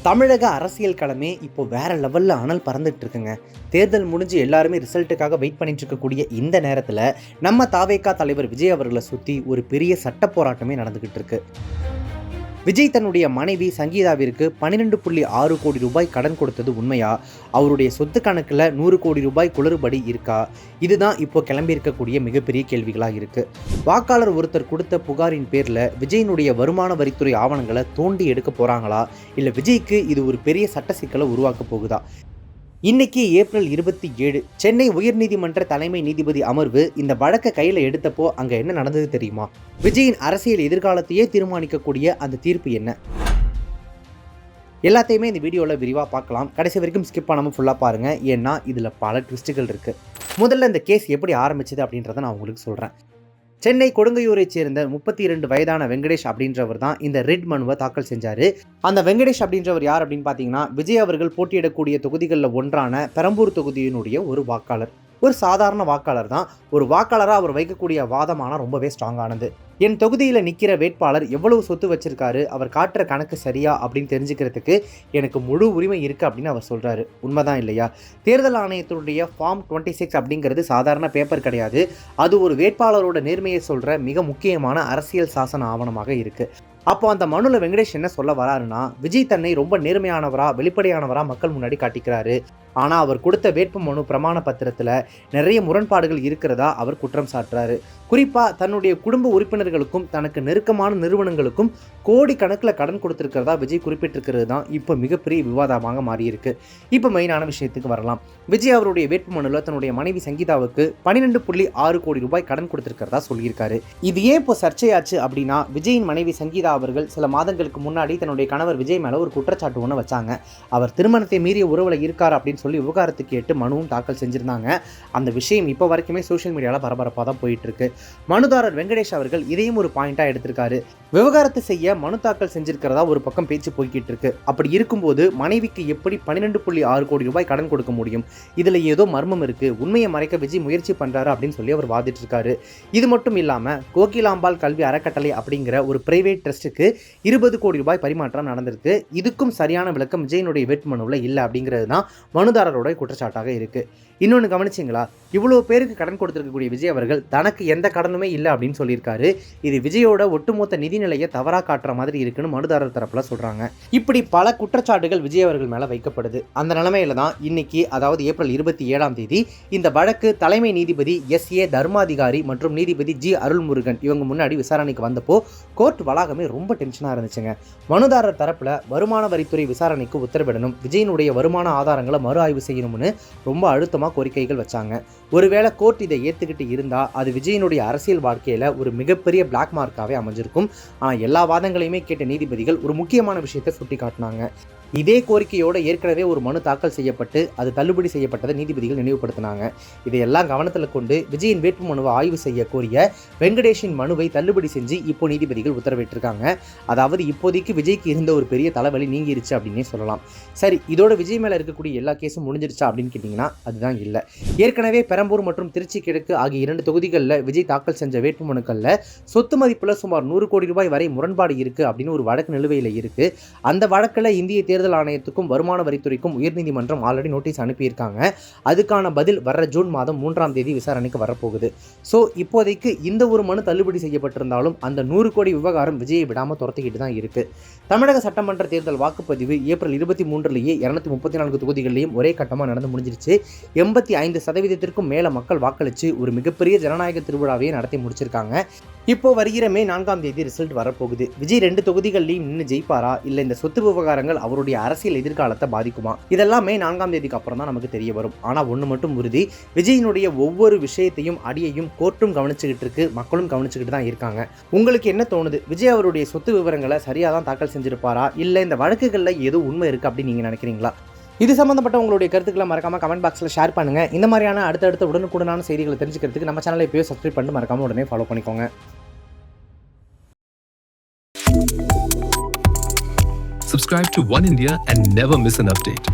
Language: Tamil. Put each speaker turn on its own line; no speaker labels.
தமிழக அரசியல் களமே இப்போ வேற லெவலில் அனல் பறந்துட்டு இருக்குங்க. தேர்தல் முடிஞ்சு எல்லாருமே ரிசல்ட்டுக்காக வெயிட் பண்ணிட்டு இருக்கக்கூடிய இந்த நேரத்தில் நம்ம தாவேகா தலைவர் விஜய் அவர்களை சுற்றி ஒரு பெரிய சட்ட போராட்டமே நடந்துகிட்டு இருக்கு. விஜய் தன்னுடைய மனைவி சங்கீதாவிற்கு 12.6 கோடி ரூபாய் கடன் கொடுத்தது உண்மையா? அவருடைய சொத்து கணக்கில் 100 கோடி ரூபாய் குளறுபடி இருக்கா? இதுதான் இப்போ கிளம்பியிருக்கக்கூடிய மிகப்பெரிய கேள்விகளாக இருக்கு. வாக்காளர் ஒருத்தர் கொடுத்த புகாரின் பேரில் விஜயினுடைய வருமான வரித்துறை ஆவணங்களை தோண்டி எடுக்க போறாங்களா, இல்லை விஜய்க்கு இது ஒரு பெரிய சட்ட சிக்கலை உருவாக்க போகுதா? இன்னைக்கு ஏப்ரல் 27 சென்னை உயர்நீதிமன்ற தலைமை நீதிபதி அமர்வு இந்த வழக்கை கையில் எடுத்தப்போ அங்கே என்ன நடந்தது தெரியுமா? விஜயின் அரசியல் எதிர்காலத்தையே தீர்மானிக்கக்கூடிய அந்த தீர்ப்பு என்ன? எல்லாத்தையுமே இந்த வீடியோவில் விரிவாக பார்க்கலாம். கடைசி வரைக்கும் ஸ்கிப் பண்ணாமல் ஃபுல்லாக பாருங்கள், ஏன்னா இதில் பல ட்விஸ்ட்டுகள் இருக்குது. முதல்ல இந்த கேஸ் எப்படி ஆரம்பிச்சது அப்படின்றத நான் உங்களுக்கு சொல்கிறேன். சென்னை கொடுங்கையூரை சேர்ந்த 32 வயதான வெங்கடேஷ் அப்படின்றவர் தான் இந்த ரெட் மனுவை தாக்கல் செஞ்சார். அந்த வெங்கடேஷ் அப்படின்றவர் யார் அப்படின்னு பார்த்தீங்கன்னா, விஜய் அவர்கள் போட்டியிடக்கூடிய தொகுதிகளில் ஒன்றான பெரம்பூர் தொகுதியினுடைய ஒரு வாக்காளர். ஒரு சாதாரண வாக்காளர் தான். ஒரு வாக்காளராக அவர் வைக்கக்கூடிய வாதமான ரொம்பவே ஸ்ட்ராங்கானது. என் தொகுதியில் நிற்கிற வேட்பாளர் எவ்வளவு சொத்து வச்சிருக்காரு, அவர் காட்டுற கணக்கு சரியா அப்படின்னு தெரிஞ்சுக்கிறதுக்கு எனக்கு முழு உரிமை இருக்குது அப்படின்னு அவர் சொல்கிறாரு. உண்மைதான் இல்லையா? தேர்தல் ஆணையத்தினுடைய ஃபார்ம் 26 அப்படிங்கிறது சாதாரண பேப்பர் கிடையாது. அது ஒரு வேட்பாளரோட நேர்மையை சொல்கிற மிக முக்கியமான அரசியல் சாசன ஆவணமாக இருக்குது. அப்போ அந்த மனுவில் வெங்கடேஷ் என்ன சொல்ல வராருன்னா, விஜய் தன்னை ரொம்ப நேர்மையானவரா வெளிப்படையானவரா மக்கள் முன்னாடி காட்டிக்கிறாரு. ஆனால் அவர் கொடுத்த வேட்பு மனு பிரமாண பத்திரத்தில் நிறைய முரண்பாடுகள் இருக்கிறதா அவர் குற்றம் சாட்டுறாரு. குறிப்பாக தன்னுடைய குடும்ப உறுப்பினர்களுக்கும் தனக்கு நெருக்கமான நிறுவனங்களுக்கும் கோடி கணக்கில் கடன் கொடுத்துருக்கிறதா விஜய் குறிப்பிட்டிருக்கிறது தான் இப்போ மிகப்பெரிய விவாதமாக மாறியிருக்கு. இப்போ மெயினான விஷயத்துக்கு வரலாம். விஜய் அவருடைய வேட்பு மனுவில் தன்னுடைய மனைவி சங்கீதாவுக்கு 12.6 கோடி ரூபாய் கடன் கொடுத்துருக்கிறதா சொல்லியிருக்காரு. இது ஏன் இப்போ சர்ச்சையாச்சு அப்படின்னா, விஜயின் மனைவி சங்கீதா அவர்கள் சில மாதங்களுக்கு முன்னாடி தன்னுடைய கணவர் விஜய் மேலே ஒரு குற்றச்சாட்டு ஒன்று வச்சாங்க. அவர் திருமணத்தை மீறிய உறவில் இருக்கார் அப்படின்னு சொல்லி விவகாரத்துக்கு கேட்டு மனுவும் தாக்கல் செஞ்சிருந்தாங்க. அந்த விஷயம் இப்போ வரைக்குமே சோஷியல் மீடியாவில் பரபரப்பாக தான் போயிட்டு இருக்கு. மனுதாரர் வெங்கடேஷ் அவர்கள் இதையும் ஒரு பாயிண்டாக எடுத்திருக்காரு. விவகாரத்தை செய்ய மனு தாக்கல் செஞ்சிருக்கிறதா ஒரு பக்கம் பேச்சு போய்கிட்டு இருக்கு. அப்படி இருக்கும்போது மனைவிக்கு எப்படி 12.6 கோடி ரூபாய் கடன் கொடுக்க முடியும்? இதில் ஏதோ மர்மம் இருக்கு, உண்மையை மறைக்க விஜய் முயற்சி பண்றாரு அப்படின்னு சொல்லி அவர் வாதிட்டு இருக்காரு. இது மட்டும் இல்லாமல் கோகிலாம்பாள் கல்வி அறக்கட்டளை அப்படிங்கிற ஒரு பிரைவேட் ட்ரஸ்ட்டுக்கு 20 கோடி ரூபாய் பரிமாற்றம் நடந்திருக்கு. இதுக்கும் சரியான விளக்கம் விஜயினுடைய வேட்புமனுவில் இல்லை அப்படிங்கிறது தான் மனுதாரரோட குற்றச்சாட்டாக இருக்கு. இன்னொன்று கவனிச்சிங்களா? இவ்வளோ பேருக்கு கடன் கொடுத்துருக்கக்கூடிய விஜய் அவர்கள் தனக்கு எந்த கடனுமே இல்லை அப்படின்னு சொல்லியிருக்காரு. இது விஜயோட ஒட்டுமொத்த நிதிநிலையை தவறாக காட்டுற மாதிரி இருக்குன்னு மனுதாரர் தரப்புல சொல்றாங்க. இப்படி பல குற்றச்சாட்டுகள் விஜய் அவர்கள் மேலே வைக்கப்படுது. அந்த நிலைமையில தான் இன்னைக்கு, அதாவது ஏப்ரல் 27 இந்த வழக்கு தலைமை நீதிபதி SA தர்மாதிகாரி மற்றும் நீதிபதி G அருள்முருகன் இவங்க முன்னாடி விசாரணைக்கு வந்தப்போ கோர்ட் வளாகமே ரொம்ப டென்ஷனாக இருந்துச்சுங்க. மனுதாரர் தரப்புல வருமான வரித்துறை விசாரணைக்கு உத்தரவிடணும், விஜயினுடைய வருமான ஆதாரங்களை மறு ஆய்வு செய்யணும்னு ரொம்ப அழுத்தமாக கோரிக்கைகள் வச்சாங்க. ஒருவேளை கோர்ட் இதை ஏற்றுக்கிட்டு இருந்தால் அது விஜயினுடைய அரசியல் வாழ்க்கையில் ஒரு மிகப்பெரிய பிளாக் மார்க்காகவே அமைஞ்சிருக்கும். ஆனால் எல்லா வாதங்களையுமே கேட்ட நீதிபதிகள் ஒரு முக்கியமான விஷயத்தை சுட்டி காட்டினாங்க. இதே கோரிக்கையோடு ஏற்கனவே ஒரு மனு தாக்கல் செய்யப்பட்டு அது தள்ளுபடி செய்யப்பட்டதை நீதிபதிகள் நினைவுபடுத்தினாங்க. இதையெல்லாம் கவனத்தில் கொண்டு விஜயின் வேட்பு மனுவை ஆய்வு செய்ய கோரிய வெங்கடேஷின் மனுவை தள்ளுபடி செஞ்சு இப்போ நீதிபதிகள் உத்தரவிட்டிருக்காங்க. அதாவது இப்போதைக்கு விஜய்க்கு இருந்த ஒரு பெரிய தலைவலி நீங்கிருச்சு அப்படின்னே சொல்லலாம். சரி, இதோட விஜய் மேலே இருக்கக்கூடிய எல்லா கேஸும் முடிஞ்சிருச்சா அப்படின்னு கேட்டிங்கன்னா அதுதான் இல்லை. ஏற்கனவே பெரம்பூர் மற்றும் திருச்சி கிழக்கு ஆகிய 2 தொகுதிகளில் விஜய் தாக்கல் செஞ்ச வேட்பு மனுக்களில் சொத்து மதிப்பில் சுமார் 100 கோடி ரூபாய் வரை முரண்பாடு இருக்குது அப்படின்னு ஒரு வழக்கு நிலுவையில் இருக்குது. அந்த வழக்கில் இந்திய தேர்தல் ஆணையத்துக்கும் வருமான வரித்துறைக்கும் உயர்நீதிமன்றம் ஆல்ரெடி நோட்டீஸ் அனுப்பியிருக்காங்க. அதுக்கான பதில் வர ஜூன் மாதம் 3 விசாரணைக்கு வரப்போகுது. ஸோ இப்போதைக்கு இந்த ஒரு மனு தள்ளுபடி செய்யப்பட்டிருந்தாலும் அந்த 100 கோடி விவகாரம் விஜயை விடாமல் துரத்திக்கிட்டு தான் இருக்கு. தமிழக சட்டமன்ற தேர்தல் வாக்குப்பதிவு ஏப்ரல் 23 234 தொகுதிகளிலையும் ஒரே கட்டமாக நடந்து முடிஞ்சிருச்சு. 85% மேல மக்கள் வாக்களித்து ஒரு மிகப்பெரிய ஜனநாயக திருவிழாவையே நடத்தி முடிச்சிருக்காங்க. இப்போ வருகிற மே 4 ரிசல்ட் வரப்போகுது. விஜய் 2 தொகுதிகள்லையும் நின்று ஜெயிப்பாரா, இல்லை இந்த சொத்து விவகாரங்கள் அவருடைய அரசியல் எதிர்காலத்தை பாதிக்குமா? இதெல்லாம் மே 4 அப்புறம் தான் நமக்கு தெரிய வரும். ஆனால் ஒன்று மட்டும் உறுதி, விஜயினுடைய ஒவ்வொரு விஷயத்தையும் அடியையும் கோர்ட்டும் கவனிச்சுக்கிட்டு இருக்கு, மக்களும் கவனிச்சுக்கிட்டு தான் இருக்காங்க. உங்களுக்கு என்ன தோணுது? விஜய் அவருடைய சொத்து விவரங்களை சரியாக தான் தாக்கல் செஞ்சிருப்பாரா, இல்லை இந்த வழக்குகளில் ஏதோ உண்மை இருக்குது அப்படின்னு நீங்கள் நினைக்கிறீங்களா? இது சம்பந்தப்பட்ட உங்களுடைய கருத்துக்களை மறக்காம கமெண்ட் பாக்ஸில் ஷேர் பண்ணுங்க. இந்த மாதிரியான அடுத்தடுத்த உடனுக்குடனான செய்திகளை தெரிஞ்சுக்கிறதுக்கு நம்ம சேனலை இப்போயே சப்ஸ்கிரைப் பண்ணிட்டு மறக்காம உடனே ஃபாலோ பண்ணிக்கோங்க.
Subscribe to One India and never miss an update.